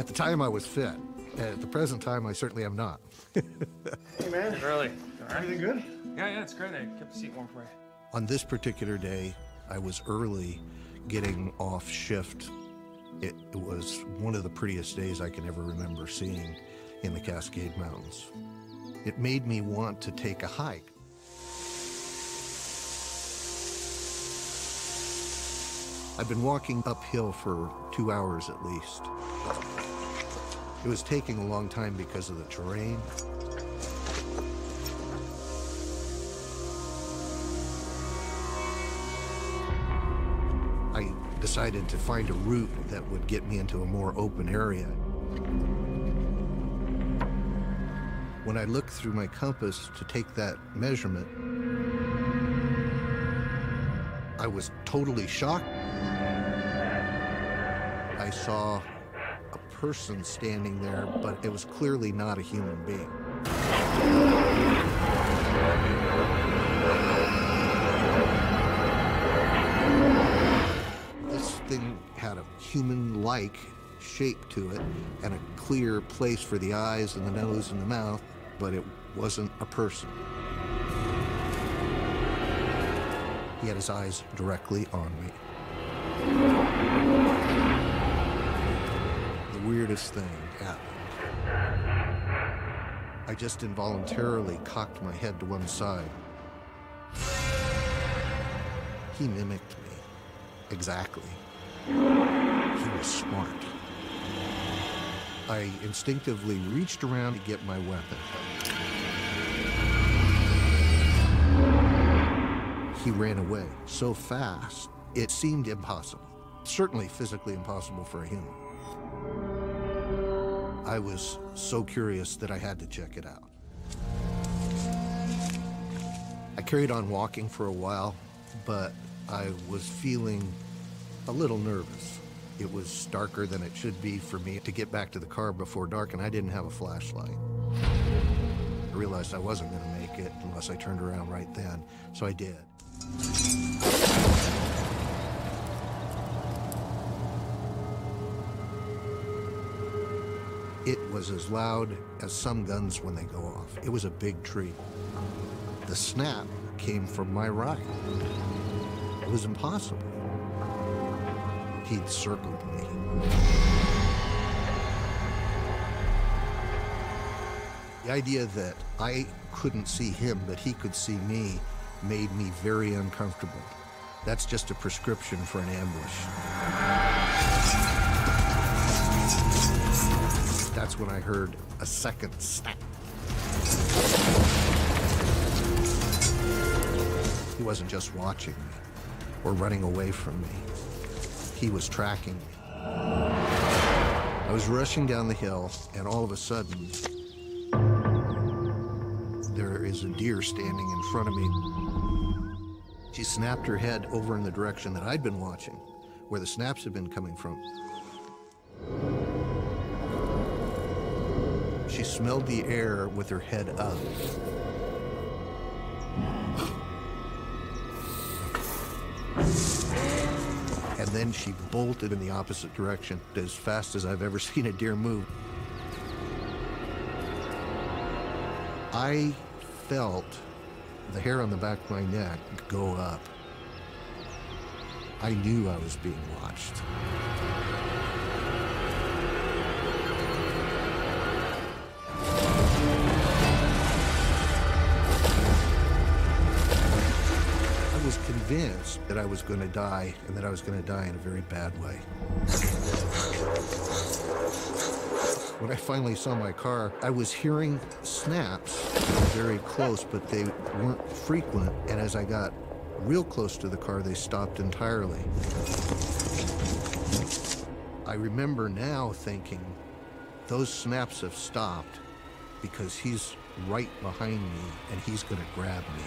At the time, I was fit. At the present time, I certainly am not. Hey, man. Early. All right. Everything good? Yeah, it's great. I kept the seat warm for you. On this particular day, I was early getting off shift. It was one of the prettiest days I can ever remember seeing in the Cascade Mountains. It made me want to take a hike. I'd been walking uphill for 2 hours at least. It was taking a long time because of the terrain. I decided to find a route that would get me into a more open area. When I looked through my compass to take that measurement, I was totally shocked. I saw a person standing there, but it was clearly not a human being. This thing had a human-like shape to it and a clear place for the eyes and the nose and the mouth, but it wasn't a person. He had his eyes directly on me. The weirdest thing happened. I just involuntarily cocked my head to one side. He mimicked me. Exactly. He was smart. I instinctively reached around to get my weapon. He ran away so fast, it seemed impossible. Certainly physically impossible for a human. I was so curious that I had to check it out. I carried on walking for a while, but I was feeling a little nervous. It was darker than it should be for me to get back to the car before dark, and I didn't have a flashlight. I realized I wasn't going to make it unless I turned around right then, so I did. It was as loud as some guns when they go off. It was a big tree. The snap came from my right. It was impossible. He'd circled me. The idea that I couldn't see him, but he could see me, made me very uncomfortable. That's just a prescription for an ambush. That's when I heard a second snap. He wasn't just watching me or running away from me. He was tracking me. I was rushing down the hill, and all of a sudden, there is a deer standing in front of me. She snapped her head over in the direction that I'd been watching, where the snaps had been coming from. She smelled the air with her head up. And then she bolted in the opposite direction as fast as I've ever seen a deer move. I felt the hair on the back of my neck go up. I knew I was being watched. I was convinced that I was going to die, and that I was going to die in a very bad way. When I finally saw my car, I was hearing snaps very close, but they weren't frequent, and as I got real close to the car, they stopped entirely. I remember now thinking, those snaps have stopped because he's right behind me, and he's going to grab me.